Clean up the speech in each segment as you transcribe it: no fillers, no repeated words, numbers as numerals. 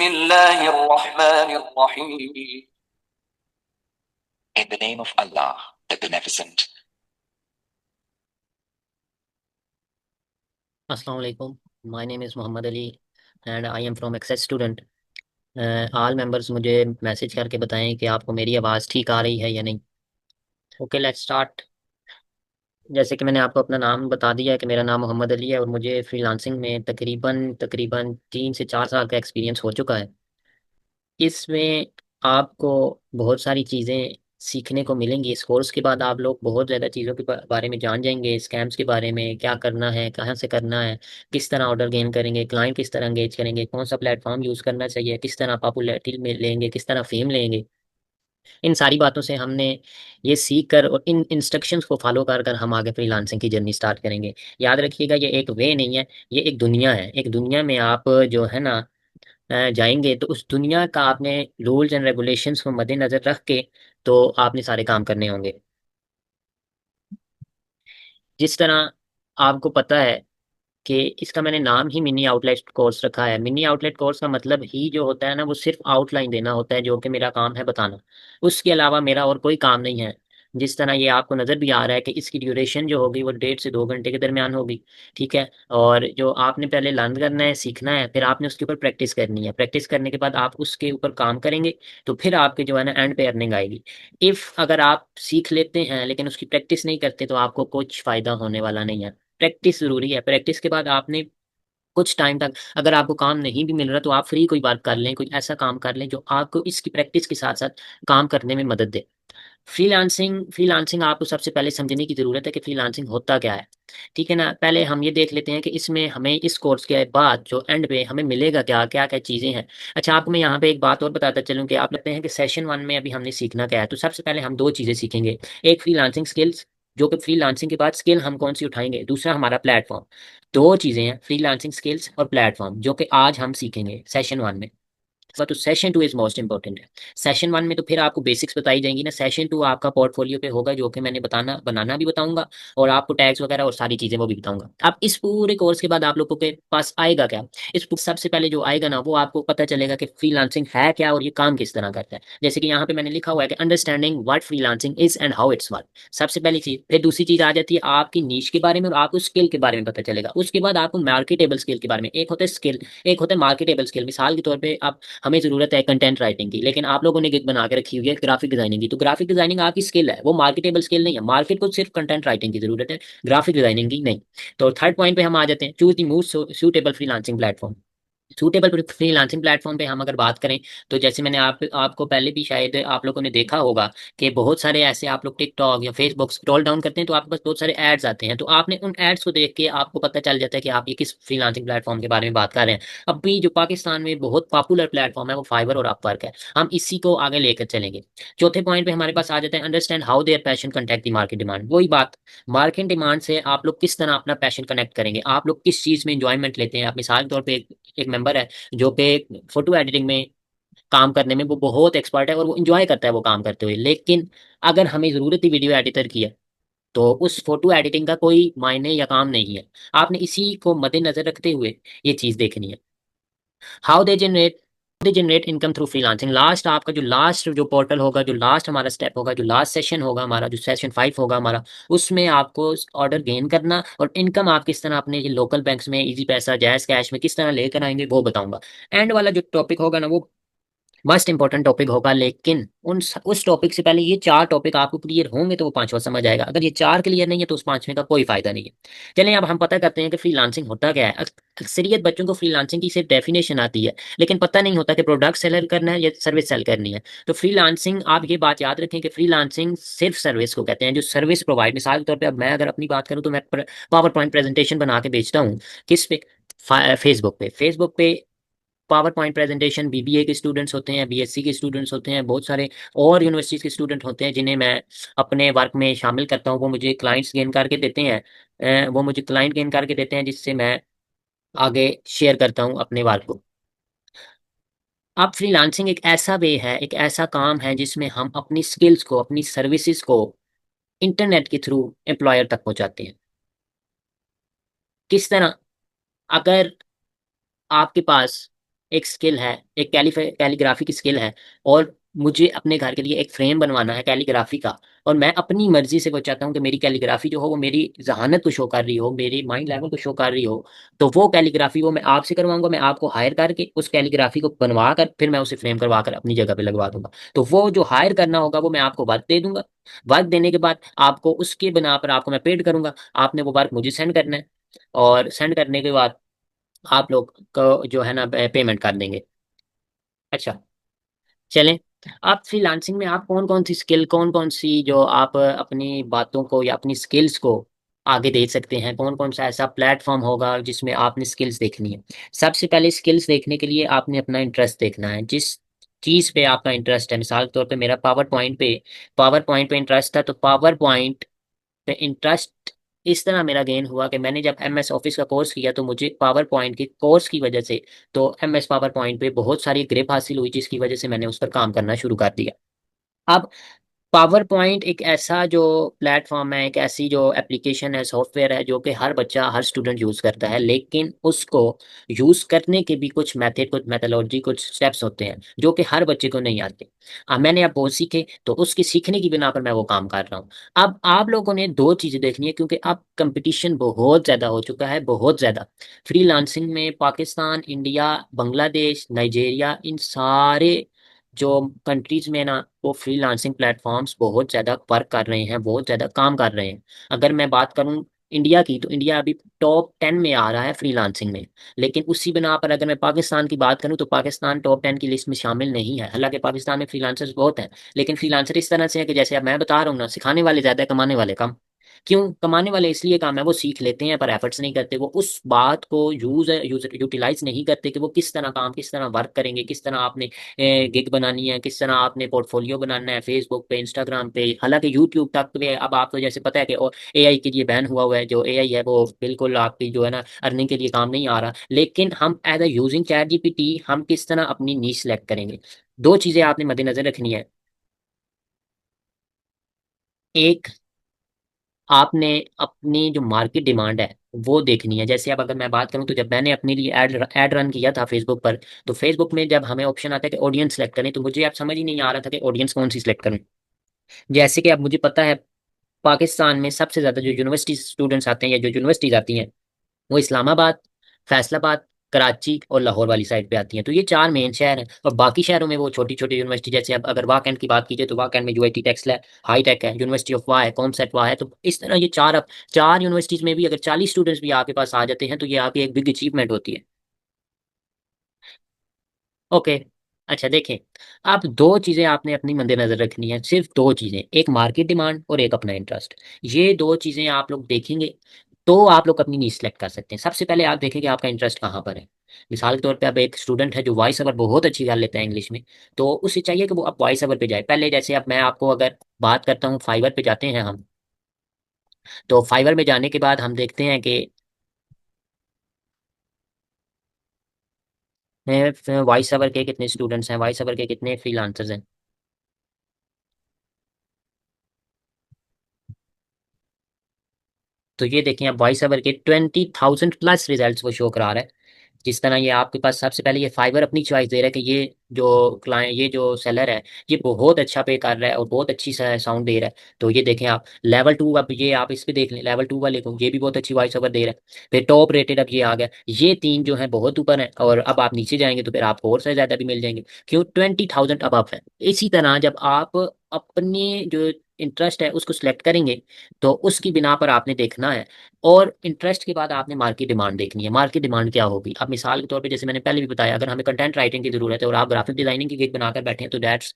बिस्मिल्लाहिर्रहमानिर्रहीम। In the name of Allah, the Beneficent. Assalamu alaikum. My name is Muhammad Ali and I am from Access Student. All members मुझे message करके बताएं कि आपको मेरी आवाज़ ठीक आ रही है या नहीं। Okay, let's start. जैसे कि मैंने आपको अपना नाम बता दिया है कि मेरा नाम मोहम्मद अली है और मुझे फ्रीलांसिंग में तकरीबन तकरीबन 3 से 4 साल का एक्सपीरियंस हो चुका है। इसमें आपको बहुत सारी चीज़ें सीखने को मिलेंगी। इस कोर्स के बाद आप लोग बहुत ज़्यादा चीज़ों के बारे में जान जाएंगे। स्कैम्स के बारे में, क्या करना है, कहाँ से करना है, किस तरह ऑर्डर गेन करेंगे, क्लाइंट किस तरह एंगेज करेंगे, कौन सा प्लेटफॉर्म यूज़ करना चाहिए, किस तरह पॉपुलैरिटी में लेंगे, किस तरह फेम लेंगे। इन सारी बातों से हमने ये सीख कर और इन इंस्ट्रक्शंस को फॉलो कर कर हम आगे फ्रीलांसिंग की जर्नी स्टार्ट करेंगे। याद रखिएगा, ये एक वे नहीं है, ये एक दुनिया है। एक दुनिया में आप जो है ना जाएंगे तो उस दुनिया का आपने रूल्स एंड रेगुलेशंस को मद्देनजर रख के तो आपने सारे काम करने होंगे। जिस तरह आपको पता है कि इसका मैंने नाम ही मिनी आउटलेट कोर्स रखा है। मिनी आउटलेट कोर्स का मतलब ही जो होता है ना, वो सिर्फ आउटलाइन देना होता है, जो कि मेरा काम है बताना। उसके अलावा मेरा और कोई काम नहीं है। जिस तरह ये आपको नज़र भी आ रहा है कि इसकी ड्यूरेशन जो होगी वो 1.5 से 2 घंटे के दरमियान होगी। ठीक है। और जो आपने पहले लर्न करना है, सीखना है, फिर आपने उसके ऊपर प्रैक्टिस करनी है। प्रैक्टिस करने के बाद आप उसके ऊपर काम करेंगे तो फिर आपके जो है ना एंड पे अर्निंग आएगी। इफ़ अगर आप सीख लेते हैं लेकिन उसकी प्रैक्टिस नहीं करते तो आपको कुछ फ़ायदा होने वाला नहीं है। प्रैक्टिस ज़रूरी है। प्रैक्टिस के बाद आपने कुछ टाइम तक, अगर आपको काम नहीं भी मिल रहा तो आप फ्री कोई वर्क कर लें, कोई ऐसा काम कर लें जो आपको इसकी प्रैक्टिस के साथ साथ काम करने में मदद दे। फ्रीलांसिंग फ्रीलांसिंग आपको सबसे पहले समझने की ज़रूरत है कि फ्रीलांसिंग होता क्या है। ठीक है ना। पहले हम ये देख लेते हैं कि इसमें हमें इस कोर्स के बाद जो एंड पे हमें मिलेगा क्या, क्या क्या चीज़ें हैं। अच्छा, आपको मैं यहाँ पे एक बात और बताता चलूँ कि आप लगते हैं कि सेशन 1 में अभी हमने सीखना क्या है। तो सबसे पहले हम दो चीज़ें सीखेंगे। एक फ्रीलांसिंग स्किल्स, जो कि फ्रीलांसिंग के बाद स्किल हम कौन सी उठाएंगे। दूसरा हमारा प्लेटफॉर्म। दो चीज़ें हैं, फ्रीलांसिंग स्किल्स और प्लेटफॉर्म, जो कि आज हम सीखेंगे सेशन 1 में। तो सेशन 2 इज मोस्ट इंपॉर्टेंट है। सेशन 1 में तो फिर आपको बेसिक्स बताई जाएंगी ना। सेशन 2 आपका पोर्टफोलियो पे होगा, जो कि मैंने बताना बनाना भी बताऊंगा और आपको टैग्स वगैरह और सारी चीजें वो भी बताऊंगा। अब इस पूरे कोर्स के बाद आप लोगों के पास आएगा क्या। सबसे पहले जो आएगा ना, वो आपको पता चलेगा कि फ्रीलांसिंग है क्या और ये काम किस तरह करता है। जैसे कि यहाँ पे मैंने लिखा हुआ है कि understanding what freelancing is and how it's work. सबसे पहली चीज। फिर दूसरी चीज आ जाती है आपकी नीश के बारे में और आपको स्किल के बारे में पता चलेगा। उसके बाद आपको मार्केटेबल स्किल के बारे में, एक होता है स्किल, एक होता है मार्केटेबल स्किल। मिसाल के तौर पर आप, हमें जरूरत है कंटेंट राइटिंग की, लेकिन आप लोगों ने गिग बना के रखी हुई है ग्राफिक डिजाइनिंग की। तो ग्राफिक डिजाइनिंग आपकी स्किल है, वो मार्केटेबल स्किल नहीं है। मार्केट को सिर्फ कंटेंट राइटिंग की जरूरत है, ग्राफिक डिजाइनिंग की नहीं। तो थर्ड पॉइंट पे हम आ जाते हैं, choose the most suitable freelancing platform. Suitable freelancing platform पे हम अगर बात करें तो जैसे मैंने आपको पहले भी शायद आप लोगों ने देखा होगा कि बहुत सारे ऐसे, आप लोग टिकटॉक या फेसबुक स्क्रॉल डाउन करते हैं तो आपके पास बहुत सारे एड्स आते हैं। तो आपने उन एड्स को देख के आपको पता चल जाता है कि आप ये किस फ्रीलांसिंग प्लेटफॉर्म के बारे में बात कर रहे हैं। अभी जो पाकिस्तान में बहुत पॉपुलर प्लेटफॉर्म है वो फाइवर और अपवर्क है। हम इसी को आगे लेकर चलेंगे। चौथे पॉइंट पे हमारे पास आ जाता है understand how their passion connect the market demand. वही बात, मार्केट डिमांड से आप लोग किस तरह अपना पैशन कनेक्ट करेंगे, आप लोग किस चीज़ में इंजॉयमेंट लेते हैं। आप मिसाल के तौर पर एक मेंबर है जो कि फोटो एडिटिंग में काम करने में वो बहुत एक्सपर्ट है और वो इंजॉय करता है वो काम करते हुए, लेकिन अगर हमें ज़रूरत ही वीडियो एडिटर की है तो उस फोटो एडिटिंग का कोई मायने या काम नहीं है। आपने इसी को मद्देनजर रखते हुए ये चीज़ देखनी है। How they generate income through freelancing. Last आपका जो लास्ट जो पोर्टल होगा, जो लास्ट हमारा स्टेप होगा, जो लास्ट सेशन होगा हमारा, जो सेशन 5 होगा हमारा, उसमें आपको ऑर्डर गेन करना और इनकम आप किस तरह अपने लोकल बैंक्स में इजी पैसा, जैस कैश में किस तरह लेकर आएंगे वो बताऊंगा। एंड वाला जो टॉपिक होगा ना, वो मस्ट इंपॉर्टेंट टॉपिक होगा, लेकिन उस टॉपिक से पहले ये 4 टॉपिक आपको क्लियर होंगे तो वो पांचवा समझ आएगा। अगर ये 4 क्लियर नहीं है तो उस पांचवें का कोई फायदा नहीं है। चलें अब हम पता करते हैं कि फ्रीलांसिंग होता क्या है। अक्सरियत बच्चों को फ्रीलांसिंग की सिर्फ डेफिनेशन आती है, लेकिन पता नहीं होता कि प्रोडक्ट सेल करना है या सर्विस सेल करनी है। तो फ्रीलांसिंग, आप ये बात याद रखें कि फ्रीलांसिंग सिर्फ सर्विस को कहते हैं, जो सर्विस प्रोवाइड। मिसाल के तौर पर अब मैं अगर अपनी बात करूँ तो मैं पावर पॉइंट प्रेजेंटेशन बना के बेचता हूँ। किस पे? फेसबुक पे पावर पॉइंट प्रेजेंटेशन बीबीए के स्टूडेंट्स होते हैं, बीएससी के स्टूडेंट्स होते हैं, बहुत सारे और यूनिवर्सिटीज़ के स्टूडेंट होते हैं जिन्हें मैं अपने वर्क में शामिल करता हूँ। वो मुझे क्लाइंट्स गेन करके देते हैं। वो मुझे क्लाइंट गेन करके देते हैं जिससे मैं आगे शेयर करता हूँ अपने वर्क को। अब फ्रीलांसिंग एक ऐसा वे है, एक ऐसा काम है जिसमें हम अपनी स्किल्स को, अपनी सर्विसेज को इंटरनेट के थ्रू एम्प्लॉयर तक पहुंचाते हैं। किस तरह? अगर आपके पास एक स्किल है, एक कैलीग्राफी की स्किल है, और मुझे अपने घर के लिए एक फ्रेम बनवाना है कैलीग्राफी का, और मैं अपनी मर्जी से वो चाहता हूँ कि मेरी कैलीग्राफी जो हो वो मेरी जहानत को शो कर रही हो, मेरी माइंड लेवल को शो कर रही हो, तो वो कैलीग्राफी वो मैं आपसे करवाऊंगा, मैं आपको हायर करके उस कैलीग्राफी को बनवा कर फिर मैं उसे फ्रेम करवा कर अपनी जगह पे लगवा दूंगा। तो वो जो हायर करना होगा वो मैं आपको वर्क दे दूंगा। वर्क देने के बाद आपको उसके बिना पर आपको मैं पेड करूंगा, आपने वो वर्क मुझे सेंड करना है, और सेंड करने के बाद आप लोग को जो है ना पेमेंट कर देंगे। अच्छा, चलें। आप फ्रीलांसिंग में आप कौन कौन सी स्किल, कौन कौन सी जो आप अपनी बातों को या अपनी स्किल्स को आगे दे सकते हैं, कौन कौन सा ऐसा प्लेटफॉर्म होगा जिसमें आपने स्किल्स देखनी है? सबसे पहले स्किल्स देखने के लिए आपने अपना इंटरेस्ट देखना है, जिस चीज़ पे आपका इंटरेस्ट है। मिसाल के तौर पे मेरा पावर पॉइंट पे इंटरेस्ट था, तो पावर पॉइंट पे इंटरेस्ट इस तरह मेरा गेन हुआ कि मैंने जब एमएस ऑफिस का कोर्स किया तो मुझे पावर पॉइंट के कोर्स की वजह से तो एमएस पावर पॉइंट पे बहुत सारी ग्रिप हासिल हुई, जिसकी वजह से मैंने उस पर काम करना शुरू कर दिया। अब पावर पॉइंट एक ऐसा जो प्लेटफॉर्म है, एक ऐसी जो एप्लीकेशन है, सॉफ्टवेयर है, जो कि हर बच्चा हर स्टूडेंट यूज़ करता है, लेकिन उसको यूज़ करने के भी कुछ मेथड, कुछ मेथोलॉजी, कुछ स्टेप्स होते हैं जो कि हर बच्चे को नहीं आते। अब मैंने अब वो सीखे, तो उसके सीखने की बिना पर मैं वो काम कर रहा हूँ। अब आप लोगों ने दो चीज़ें देखनी है, क्योंकि अब कंपटीशन बहुत ज़्यादा हो चुका है, बहुत ज़्यादा। फ्रीलांसिंग में पाकिस्तान, इंडिया, बांग्लादेश, नाइजेरिया, इन सारे जो कंट्रीज में ना वो फ्रीलांसिंग प्लेटफॉर्म्स बहुत ज़्यादा वर्क कर रहे हैं, बहुत ज़्यादा काम कर रहे हैं। अगर मैं बात करूं इंडिया की, तो इंडिया अभी टॉप 10 में आ रहा है फ्रीलांसिंग में। लेकिन उसी बिना पर अगर मैं पाकिस्तान की बात करूं तो पाकिस्तान टॉप 10 की लिस्ट में शामिल नहीं है। हालांकि पाकिस्तान में फ्रीलांसर्स बहुत हैं, लेकिन फ्रीलांसर इस तरह से है कि जैसे अब मैं बता रहा हूँ ना, सिखाने वाले ज़्यादा है, कमाने वाले कम। क्यों? कमाने वाले इसलिए काम है, वो सीख लेते हैं पर एफर्ट्स नहीं करते, वो उस बात को यूटिलाइज नहीं करते कि वो किस तरह काम, किस तरह वर्क करेंगे, किस तरह आपने गिग बनानी है, किस तरह आपने पोर्टफोलियो बनाना है फेसबुक पे, इंस्टाग्राम पे, हालांकि यूट्यूब तक पे अब आपको जैसे पता है कि एआई के लिए बैन हुआ है, जो एआई है वो बिल्कुल आपकी जो है ना अर्निंग के लिए काम नहीं आ रहा। लेकिन हम as a using ChatGPT हम किस तरह अपनी नीश सेलेक्ट करेंगे, दो चीजें आपने मद्देनजर रखनी है। एक, आपने अपनी जो मार्केट डिमांड है वो देखनी है। जैसे अब अगर मैं बात करूं तो जब मैंने अपने लिए एड रन किया था फेसबुक पर, तो फेसबुक में जब हमें ऑप्शन आता है कि ऑडियंस सेलेक्ट करें, तो मुझे अब समझ ही नहीं आ रहा था कि ऑडियंस कौन सी सिलेक्ट करूं। जैसे कि अब मुझे पता है पाकिस्तान में सबसे ज्यादा जो यूनिवर्सिटी स्टूडेंट्स आते हैं या जो यूनिवर्सिटीज आती हैं वो इस्लामाबाद, फैसलाबाद, कराची और लाहौर वाली साइड पे आती हैं। तो ये चार मेन शहर हैं, और बाकी शहरों में वो छोटी छोटी यूनिवर्सिटी, जैसे अब अगर वाकएंड की बात कीजिए तो वाकएंड में यूआईटी टेक्सला है, हाई टेक है, यूनिवर्सिटी ऑफ वाह है, कॉमसेट वाह है। तो इस तरह ये चार, अब चार यूनिवर्सिटीज में भी अगर 40 स्टूडेंट्स भी आपके पास आ जाते हैं तो ये आपकी एक बिग अचीवमेंट होती है। ओके। अच्छा देखें, आप दो चीजें आपने अपनी मद्देनजर रखनी है, सिर्फ दो चीजें, एक मार्केट डिमांड और एक अपना इंटरेस्ट। ये दो चीजें आप लोग देखेंगे तो आप लोग अपनी नीड सेलेक्ट कर सकते हैं। सबसे पहले आप देखेंगे आपका इंटरेस्ट कहाँ पर है। मिसाल के तौर पे अब एक स्टूडेंट है जो वॉइस ओवर बहुत अच्छी कर लेता है इंग्लिश में, तो उसे चाहिए कि वो अब वॉइस ओवर पे जाए। पहले जैसे अब मैं आपको अगर बात करता हूँ, फाइवर पे जाते हैं हम, तो फाइवर में जाने के बाद हम देखते हैं कि वॉइस ओवर के कितने स्टूडेंट्स हैं, वॉइस ओवर के कितने फ्रीलांसर्स हैं। तो ये देखें, अब वॉइस ओवर के 20,000+ रिजल्ट्स वो शो करा रहा है। जिस तरह ये आपके पास सबसे पहले ये फाइवर अपनी चॉइस दे रहा है कि ये जो क्लाइंट, ये जो सेलर है, ये बहुत अच्छा पे कर रहा है और बहुत अच्छी साउंड दे रहा है। तो ये देखें आप लेवल 2, अब ये आप इस पे देख लें, लेवल 2 वाले को ये भी बहुत अच्छी वॉइस ओवर दे रहा है। फिर टॉप रेटेड अब ये आ गया, ये तीन जो है बहुत ऊपर है, और अब आप नीचे जाएंगे तो फिर आपको और से ज़्यादा भी मिल जाएंगे। क्यों? 20,000 अब है। इसी तरह जब आप अपने जो इंटरेस्ट है उसको सिलेक्ट करेंगे, तो उसकी बिना पर आपने देखना है, और इंटरेस्ट के बाद आपने मार्केट डिमांड देखनी है। मार्केट डिमांड क्या होगी? अब मिसाल के तौर पे जैसे मैंने पहले भी बताया, अगर हमें कंटेंट राइटिंग की जरूरत है और आप ग्राफिक डिजाइनिंग की गिग बनाकर बैठे हैं, तो दैट्स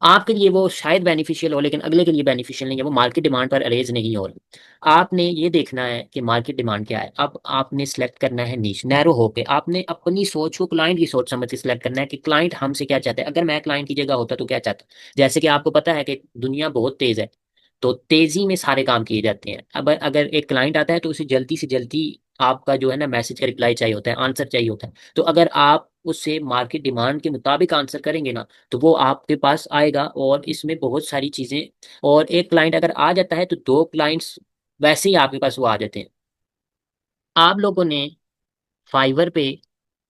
आपके लिए वो शायद बेनिफिशियल हो, लेकिन अगले के लिए बेनिफिशियल नहीं है, वो मार्केट डिमांड पर अरेज नहीं हो रहा। आपने ये देखना है कि मार्केट डिमांड क्या है। अब आपने सेलेक्ट करना है नीश, नैरो होके आपने अपनी सोच को क्लाइंट की सोच समझ के सिलेक्ट करना है कि क्लाइंट हमसे क्या चाहता है। अगर मैं क्लाइंट की जगह होता तो क्या चाहता। जैसे कि आपको पता है कि दुनिया बहुत तेज है, तो तेजी में सारे काम किए जाते हैं। अब अगर एक क्लाइंट आता है तो उसे जल्दी से जल्दी आपका जो है ना मैसेज का रिप्लाई चाहिए होता है, आंसर चाहिए होता है। तो अगर आप उससे मार्केट डिमांड के मुताबिक आंसर करेंगे ना, तो वो आपके पास आएगा, और इसमें बहुत सारी चीजें। और एक क्लाइंट अगर आ जाता है तो दो क्लाइंट्स वैसे ही आपके पास वो आ जाते हैं। आप लोगों ने फाइवर पे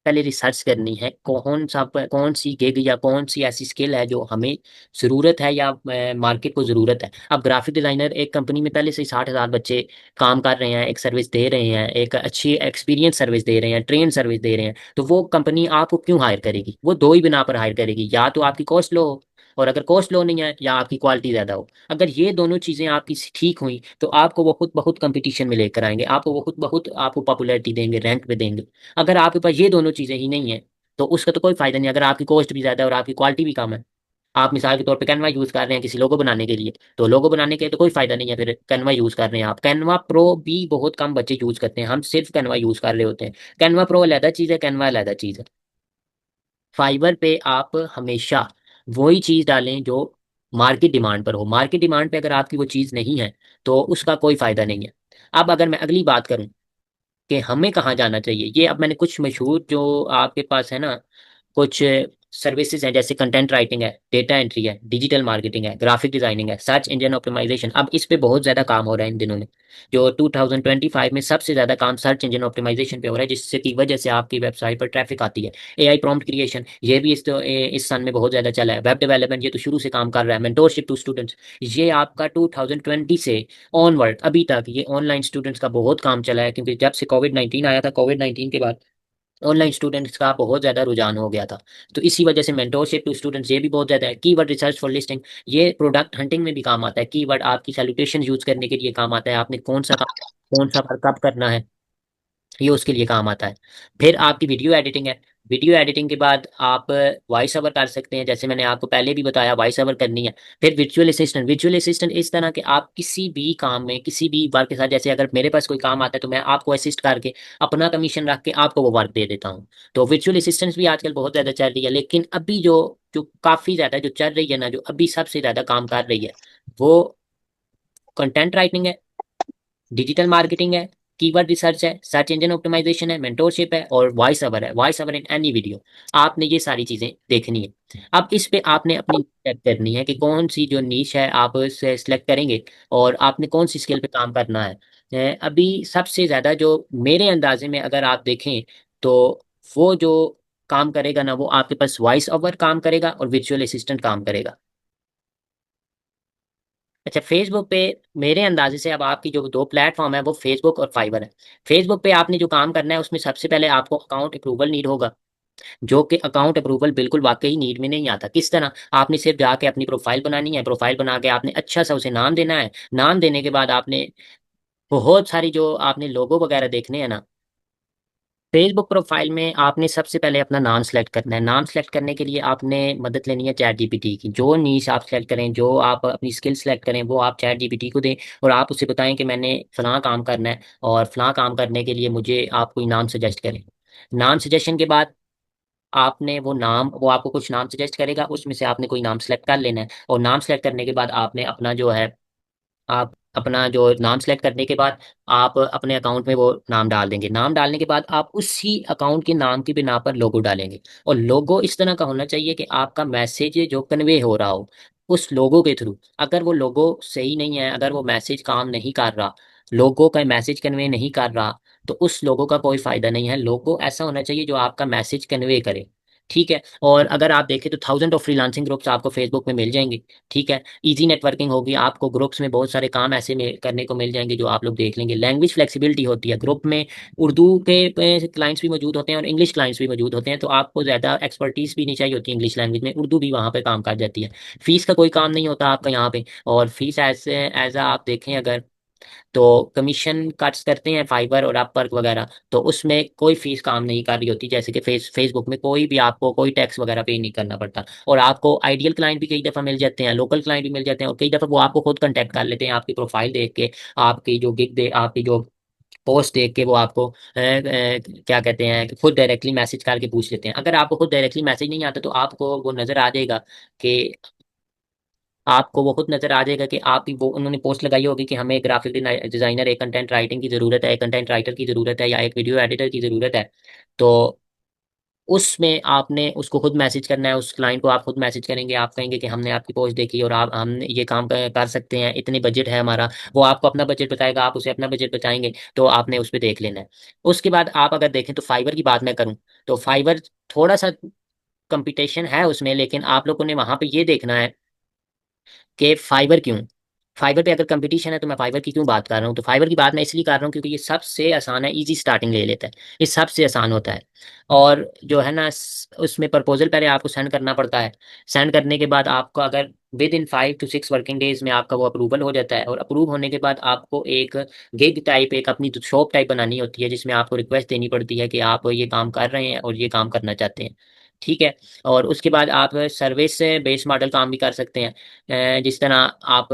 पहले रिसर्च करनी है कौन सी गिग या कौन सी ऐसी स्किल है जो हमें ज़रूरत है या मार्केट को ज़रूरत है। अब ग्राफिक डिज़ाइनर एक कंपनी में पहले से ही 60,000 बच्चे काम कर रहे हैं, एक सर्विस दे रहे हैं, एक अच्छी एक्सपीरियंस सर्विस दे रहे हैं, ट्रेन सर्विस दे रहे हैं, तो वो कंपनी आपको क्यों हायर करेगी? वो दो ही बिना पर हायर करेगी, या तो आपकी कॉस्ट लो हो, और अगर कॉस्ट लो नहीं है, या आपकी क्वालिटी ज़्यादा हो। अगर ये दोनों चीज़ें आपकी ठीक हुई तो आपको वो खुद बहुत कंपटीशन में लेकर आएंगे, आपको वो खुद बहुत आपको पॉपुलैरिटी देंगे, रैंक पे देंगे। अगर आपके पास ये दोनों चीज़ें ही नहीं है तो उसका तो कोई फायदा नहीं। अगर आपकी कॉस्ट भी ज़्यादा है और आपकी क्वालिटी भी कम है, आप मिसाल के तौर पे कैनवा यूज़ कर रहे हैं किसी लोगो बनाने के लिए, तो लोगो बनाने के लिए तो कोई फायदा नहीं है। फिर कैनवा यूज़ कर रहे हैं आप, कैनवा प्रो भी बहुत कम बच्चे यूज़ करते हैं, हम सिर्फ कैनवा यूज़ कर रहे होते हैं। कैनवा प्रो अलहदा चीज़ है, कैनवा अलहदा चीज़ है। फाइवर पे आप हमेशा वही चीज़ डालें जो मार्केट डिमांड पर हो। मार्केट डिमांड पे अगर आपकी वो चीज़ नहीं है तो उसका कोई फायदा नहीं है। अब अगर मैं अगली बात करूं कि हमें कहाँ जाना चाहिए, ये अब मैंने कुछ मशहूर जो आपके पास है ना, कुछ सर्विसेज हैं, जैसे कंटेंट राइटिंग है, डेटा एंट्री है, डिजिटल मार्केटिंग है, ग्राफिक डिजाइनिंग है, सर्च इंजन ऑप्टिमाइजेशन। अब इस पे बहुत ज़्यादा काम हो रहा है इन दिनों में। जो 2025 में सबसे ज़्यादा काम सर्च इंजन ऑप्टिमाइजेशन पे हो रहा है, जिससे की वजह से आपकी वेबसाइट पर ट्रैफिक आती है। एआई प्रॉम्प्ट क्रिएशन, ये भी इस सन में बहुत ज़्यादा चला है। वेब डेवलपमेंट, ये तो शुरू से काम कर रहा है। मेंटोरशिप टू स्टूडेंट्स, ये आपका 2020 से ऑनवर्ड अभी तक ये ऑनलाइन स्टूडेंट्स का बहुत काम चला है, क्योंकि जब से कोविड 19 आया था, कोविड 19 के बाद ऑनलाइन स्टूडेंट्स का बहुत ज़्यादा रुझान हो गया था। तो इसी वजह से मेंटोरशिप टू स्टूडेंट्स ये भी बहुत ज़्यादा है। कीवर्ड रिसर्च फॉर लिस्टिंग, ये प्रोडक्ट हंटिंग में भी काम आता है। कीवर्ड आपकी सैल्यूटेशन यूज करने के लिए काम आता है, आपने कौन सा वर्क कब करना है, ये उसके लिए काम आता है। फिर आपकी वीडियो एडिटिंग है। वीडियो एडिटिंग के बाद आप वॉइस ओवर कर सकते हैं, जैसे मैंने आपको पहले भी बताया, वॉइस ओवर करनी है। फिर वर्चुअल असिस्टेंट, वर्चुअल असिस्टेंट इस तरह के आप किसी भी काम में किसी भी वर्क के साथ, जैसे अगर मेरे पास कोई काम आता है तो मैं आपको असिस्ट करके अपना कमीशन रख के आपको वो वर्क दे देता हूँ। तो वर्चुअल असिस्टेंट्स भी आजकल बहुत ज़्यादा चल रही है, लेकिन अभी जो जो काफ़ी ज़्यादा जो चल रही है ना, जो अभी सबसे ज़्यादा काम कर रही है, वो कंटेंट राइटिंग है, डिजिटल मार्केटिंग है, कीवर्ड रिसर्च है, सर्च इंजन ऑप्टिमाइजेशन है, मेंटोरशिप है, और वॉइस ओवर है, voice over in any video. आपने ये सारी चीजें देखनी है। अब इस पे आपने अपनी सेलेक्ट करनी है कि कौन सी जो नीश है आप उसे सिलेक्ट करेंगे, और आपने कौन सी स्किल पे काम करना है। अभी सबसे ज्यादा जो मेरे अंदाजे में अगर आप देखें तो वो जो काम करेगा ना, वो आपके पास वॉइस ओवर काम करेगा और विजुअल असिस्टेंट काम करेगा। अच्छा, फेसबुक पे मेरे अंदाजे से अब आपकी जो दो प्लेटफॉर्म है वो फेसबुक और फाइवर है। फेसबुक पे आपने जो काम करना है उसमें सबसे पहले आपको अकाउंट अप्रूवल नीड होगा, जो कि अकाउंट अप्रूवल बिल्कुल वाकई नीड में नहीं आता। किस तरह? आपने सिर्फ जाके अपनी प्रोफाइल बनानी है, प्रोफाइल बना के आपने अच्छा सा उसे नाम देना है। नाम देने के बाद आपने बहुत सारी जो आपने लोगो वगैरह देखने हैं ना, फेसबुक प्रोफाइल में आपने सबसे पहले अपना नाम सेलेक्ट करना है। नाम सेलेक्ट करने के लिए आपने मदद लेनी है चैट जीपीटी की। जो नीश आप सेलेक्ट करें, जो आप अपनी स्किल सेलेक्ट करें, वो आप चैट जीपीटी को दें, और आप उसे बताएं कि मैंने फलां काम करना है, और फलां काम करने के लिए मुझे आप कोई नाम सजेस्ट करें। नाम सजेशन के बाद आपने वो आपको कुछ नाम सजेस्ट करेगा, उसमें से आपने कोई नाम सेलेक्ट कर लेना है। और नाम सेलेक्ट करने के बाद आपने अपना जो है, आप अपना जो नाम सेलेक्ट करने के बाद आप अपने अकाउंट में वो नाम डाल देंगे। नाम डालने के बाद आप उसी अकाउंट के नाम की बिना पर लोगो डालेंगे। और लोगो इस तरह का होना चाहिए कि आपका मैसेज जो कन्वे हो रहा हो उस लोगो के थ्रू। अगर वो लोगो सही नहीं है, अगर वो मैसेज काम नहीं कर रहा, लोगो का मैसेज कन्वे नहीं कर रहा, तो उस लोगो का कोई फायदा नहीं है। लोगो ऐसा होना चाहिए जो आपका मैसेज कन्वे करे। ठीक है। और अगर आप देखें तो थाउजेंड ऑफ फ्रीलांसिंग ग्रुप्स आपको फेसबुक में मिल जाएंगे। ठीक है। इजी नेटवर्किंग होगी, आपको ग्रुप्स में बहुत सारे काम ऐसे में करने को मिल जाएंगे जो आप लोग देख लेंगे। लैंग्वेज फ्लेक्सिबिलिटी होती है ग्रुप में, उर्दू के क्लाइंट्स भी मौजूद होते हैं और इंग्लिश क्लाइंट्स भी मौजूद होते हैं, तो आपको ज़्यादा एक्सपर्टीज भी नहीं चाहिए होती इंग्लिश लैंग्वेज में, उर्दू भी वहाँ पे काम कर जाती है। फीस का कोई काम नहीं होता आपका यहाँ पे। और फीस एज आप देखें अगर, तो कमीशन कट्स करते हैं फाइबर और अपवर्क वगैरह, तो उसमें कोई फीस काम नहीं कर रही होती। जैसे कि फेसबुक में कोई भी आपको कोई टैक्स वगैरह पे नहीं करना पड़ता। और आपको आइडियल क्लाइंट भी कई दफ़ा मिल जाते हैं, लोकल क्लाइंट भी मिल जाते हैं, और कई दफ़ा वो आपको खुद कांटेक्ट कर लेते हैं आपकी प्रोफाइल देख के, आपकी जो पोस्ट देख के वो आपको क्या कहते हैं, खुद डायरेक्टली मैसेज करके पूछ लेते हैं। अगर आपको खुद डायरेक्टली मैसेज नहीं आता तो आपको वो नज़र आ जाएगा कि आपको वो खुद नजर आ जाएगा कि आप ही वो उन्होंने पोस्ट लगाई होगी कि हमें एक ग्राफिक डिजाइनर, एक कंटेंट राइटिंग की जरूरत है, एक कंटेंट राइटर की जरूरत है, या एक वीडियो एडिटर की जरूरत है। तो उसमें आपने उसको खुद मैसेज करना है, उस क्लाइंट को आप खुद मैसेज करेंगे, आप कहेंगे कि हमने आपकी पोस्ट देखी और आप हम ये काम कर सकते हैं, इतने बजट है हमारा। वो आपको अपना बजट बताएगा, आप उसे अपना बजट बताएंगे, तो आपने उस पर देख लेना है। उसके बाद आप अगर देखें तो फाइवर की बात मैं करूं, तो फाइवर थोड़ा सा कंपटीशन है उसमें, लेकिन आप लोगों ने वहां पे ये देखना है कि फाइबर क्यों, फाइबर पे अगर कंपटीशन है तो मैं फाइबर की क्यों बात कर रहा हूँ। तो फाइबर की बात मैं इसलिए कर रहा हूँ क्योंकि ये सबसे आसान है, इजी स्टार्टिंग ले लेता है, ये सबसे आसान होता है। और जो है ना उसमें प्रपोजल पहले आपको सेंड करना पड़ता है। सेंड करने के बाद आपको अगर with in 5 to 6 working days में आपका वो अप्रूवल हो जाता है, और अप्रूव होने के बाद आपको एक गिग टाइप, एक अपनी शॉप टाइप बनानी होती है, जिसमें आपको रिक्वेस्ट देनी पड़ती है कि आप ये काम कर रहे हैं और ये काम करना चाहते हैं। ठीक है। और उसके बाद आप सर्विस बेस्ड मॉडल काम भी कर सकते हैं। जिस तरह आप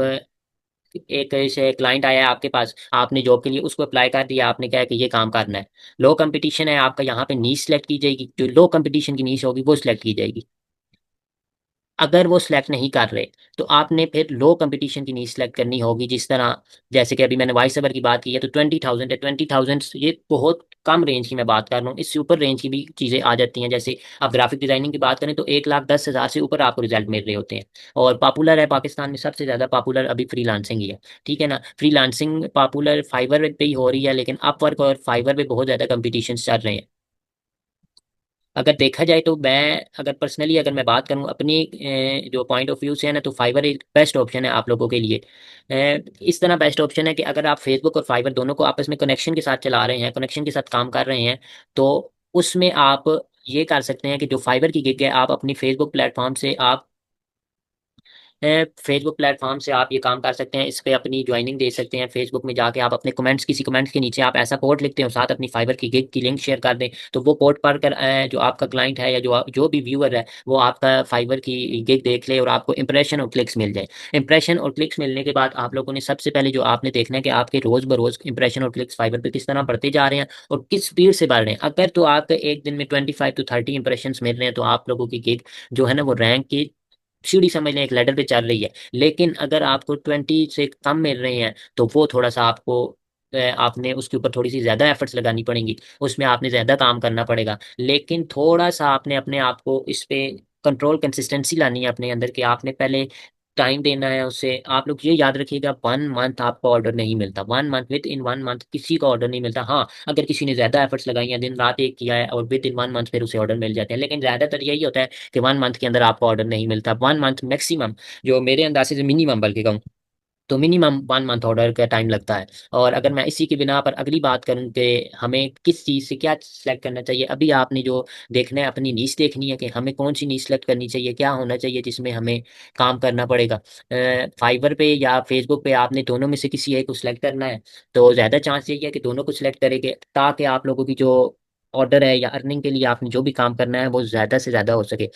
एक से क्लाइंट आया है आपके पास, आपने जॉब के लिए उसको अप्लाई कर दिया, आपने कहा कि ये काम करना है, लो कंपटीशन है आपका, यहाँ पे नीश सेलेक्ट की जाएगी, जो लो कंपटीशन की नीश होगी वो सिलेक्ट की जाएगी। अगर वो सिलेक्ट नहीं कर रहे तो आपने फिर लो कंपटीशन की नीड सेलेक्ट करनी होगी। जिस तरह जैसे कि अभी मैंने वॉइस ओवर की बात की है, तो 20,000 है, 20,000 ये बहुत कम रेंज की मैं बात कर रहा हूँ। इससे ऊपर रेंज की भी चीज़ें आ जाती हैं, जैसे आप ग्राफिक डिजाइनिंग की बात करें तो 1,10,000 से ऊपर आपको रिजल्ट मिल रहे होते हैं। और पॉपुलर है पाकिस्तान में सबसे ज़्यादा पॉपुलर अभी फ्रीलांसिंग ही है। ठीक है ना, फ्रीलांसिंग पॉपुलर फाइवर पे ही हो रही है, लेकिन अपवर्क और फाइवर पे बहुत ज़्यादा कंपटीशन चल रहे हैं। अगर देखा जाए तो मैं अगर पर्सनली अगर मैं बात करूं अपनी जो पॉइंट ऑफ व्यू से है ना, तो फाइवर एक बेस्ट ऑप्शन है आप लोगों के लिए। इस तरह बेस्ट ऑप्शन है कि अगर आप फेसबुक और फाइवर दोनों को आपस में कनेक्शन के साथ चला रहे हैं, कनेक्शन के साथ काम कर रहे हैं, तो उसमें आप ये कर सकते हैं कि जो फाइवर की गिग है, आप अपनी फेसबुक प्लेटफॉर्म से आप फेसबुक प्लेटफॉर्म से आप ये काम कर सकते हैं, इस पे अपनी ज्वाइनिंग दे सकते हैं। फेसबुक में जाके आप अपने कमेंट्स, किसी कमेंट्स के नीचे आप ऐसा कोड लिखते हो, साथ अपनी फाइबर की गिग की लिंक शेयर कर दें, तो वो कोड पढ़कर जो आपका क्लाइंट है या जो भी व्यूअर है, वो आपका फाइबर की गिग देख ले और आपको इंप्रेशन और क्लिक्स मिल जाए। इंप्रेशन और क्लिक्स मिलने के बाद आप लोगों ने सबसे पहले जो आपने देखना है कि आपके रोज बरोज इंप्रेशन और क्लिक्स फाइबर पे किस तरह बढ़ते जा रहे हैं और किस स्पीड से बढ़ रहे हैं। अगर तो आपके एक दिन में 25 to 30 इंप्रेशन मिल रहे हैं, तो आप लोगों की गिग जो है ना वो रैंक की सीढ़ी समझ लें, एक लेडर पे चल रही है। लेकिन अगर आपको 20 से कम मिल रहे हैं, तो वो थोड़ा सा आपको आपने उसके ऊपर थोड़ी सी ज्यादा एफर्ट्स लगानी पड़ेंगी, उसमें आपने ज्यादा काम करना पड़ेगा। लेकिन थोड़ा सा आपने अपने आप को इस पे कंट्रोल, कंसिस्टेंसी लानी है अपने अंदर, कि आपने पहले टाइम देना है उसे। आप लोग ये याद रखिएगा, 1 मंथ आपको ऑर्डर नहीं मिलता, 1 मंथ, विद इन 1 मंथ किसी का ऑर्डर नहीं मिलता। हाँ, अगर किसी ने ज्यादा एफर्ट्स लगाई हैं, दिन रात एक किया है, और विद इन 1 मंथ फिर उसे ऑर्डर मिल जाते हैं। लेकिन ज्यादातर यही होता है कि 1 मंथ के अंदर आपको ऑर्डर नहीं मिलता। 1 मंथ मैक्सिमम, जो मेरे अंदाजे से मिनिमम बल्कि कहूँ, तो मिनिमम 1 मंथ ऑर्डर का टाइम लगता है। और अगर मैं इसी की बिना पर अगली बात करूं कि हमें किस चीज़ से क्या सिलेक्ट करना चाहिए, अभी आपने जो देखना है अपनी नीश देखनी है कि हमें कौन सी नीश सेलेक्ट करनी चाहिए, क्या होना चाहिए जिसमें हमें काम करना पड़ेगा। फाइवर पे या फेसबुक पे आपने दोनों में से किसी एक को सिलेक्ट करना है, तो ज़्यादा चांस यही है कि दोनों को सिलेक्ट करेंगे, ताकि आप लोगों की जो ऑर्डर है या अर्निंग के लिए आपने जो भी काम करना है वो ज़्यादा से ज़्यादा हो सके।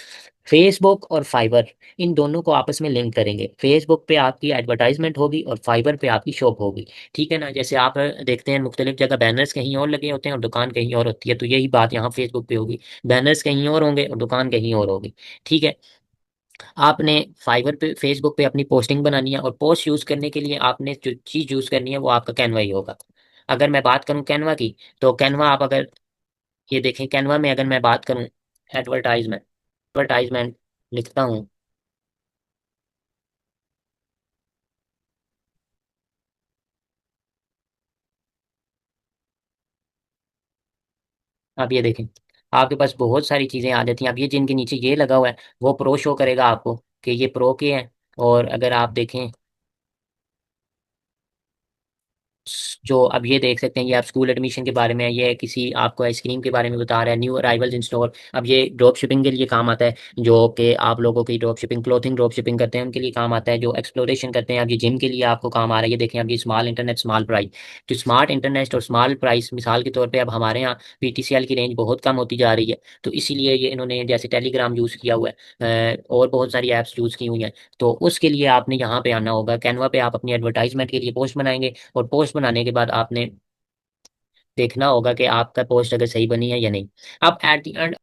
फेसबुक और फाइबर, इन दोनों को आपस में लिंक करेंगे। फेसबुक पे आपकी एडवर्टाइजमेंट होगी और फाइबर पे आपकी शॉप होगी। ठीक है ना, जैसे आप देखते हैं मुख्तलिफ जगह बैनर्स कहीं और लगे होते हैं और दुकान कहीं और होती है, तो यही बात यहाँ फेसबुक पे होगी, बैनर्स कहीं और होंगे और दुकान कहीं और होगी। ठीक है। आपने फाइबर पे, फेसबुक पे अपनी पोस्टिंग बनानी है, और पोस्ट यूज़ करने के लिए आपने जो चीज़ यूज़ करनी है वो आपका कैनवा ही होगा। अगर मैं बात करूँ कैनवा की, तो कैनवा आप अगर ये देखें, कैनवा में अगर मैं बात करूँ एडवर्टाइजमेंट, एडवर्टाइजमेंट लिखता हूँ। आप ये देखें, आपके पास बहुत सारी चीज़ें आ जाती हैं। अब ये जिनके नीचे ये लगा हुआ है, वो प्रो शो करेगा आपको कि ये प्रो के हैं। और अगर आप देखें, जो अब ये देख सकते हैं, ये आप स्कूल एडमिशन के बारे में है, ये किसी आपको आइसक्रीम के बारे में बता रहा है, न्यू अराइवल्स इन स्टोर। अब ये ड्रॉप शिपिंग के लिए काम आता है, जो कि आप लोगों की drop shipping, clothing drop shipping करते हैं उनके लिए काम आता है, जो एक्सप्लोरेशन करते हैं। अब ये जिम के लिए आपको काम आ रहा है। ये देखें, अब ये स्मॉल इंटरनेट स्मॉल प्राइस, जो स्मार्ट इंटरनेट और स्मॉल प्राइस, मिसाल के तौर पर अब हमारे यहाँ PTCL की रेंज बहुत कम होती जा रही है, तो इसीलिए ये इन्होंने जैसे टेलीग्राम यूज़ किया हुआ है, और बहुत सारी ऐप्स यूज़ की हुई हैं। तो उसके लिए आपने यहाँ पे आना होगा, कैनवा पे आप अपनी एडवर्टाइजमेंट के लिए पोस्ट बनाएंगे, और पोस्ट बनाने के बाद आपने देखना होगा कि आपका पोस्ट अगर सही बनी है या नहीं। अब एट द एंड